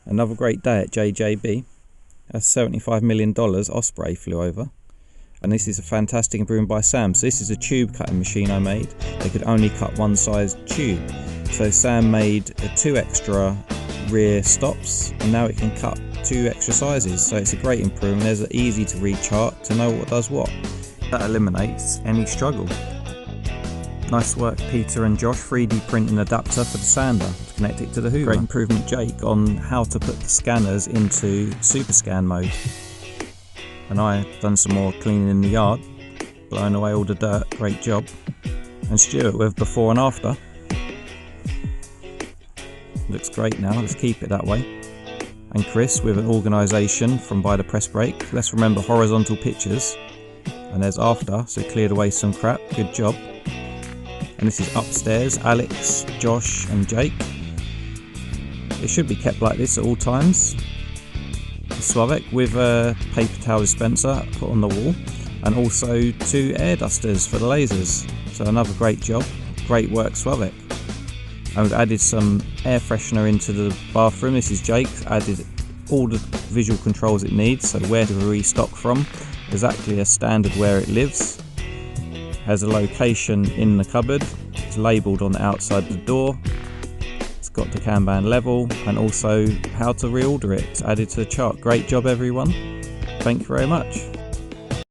Another great day at JJB. That's $75 million Osprey flew over. And this is a fantastic improvement by Sam. So this is a tube cutting machine I made. They could only cut one size tube. So Sam made 2 extra rear stops, and now it can cut 2 extra sizes. So it's a great improvement. There's an easy to read chart to know what does what. That eliminates any struggle. Nice work, Peter and Josh. 3D print an adapter for the sander to connect it to the Hoover. Great improvement, Jake, on how to put the scanners into super scan mode. And I done some more cleaning in the yard, blowing away all the dirt. Great job. And Stuart with before and after. Looks great now. Let's keep it that way. And Chris with an organisation from by the press brake. Let's remember horizontal pictures. And there's after, so cleared away some crap. Good job. And this is upstairs. Alex, Josh and Jake. It should be kept like this at all times. Slavek with a paper towel dispenser put on the wall, and also 2 air dusters for the lasers. So another great job. Great work, Slavek. And we've added some air freshener into the bathroom. This is Jake. Added all the visual controls it needs. So where to restock from, exactly a standard where it lives. Has a location in the cupboard. It's labelled on the outside the door. It's got the Kanban level, and also how to reorder it. It's added to the chart. Great job, everyone. Thank you very much.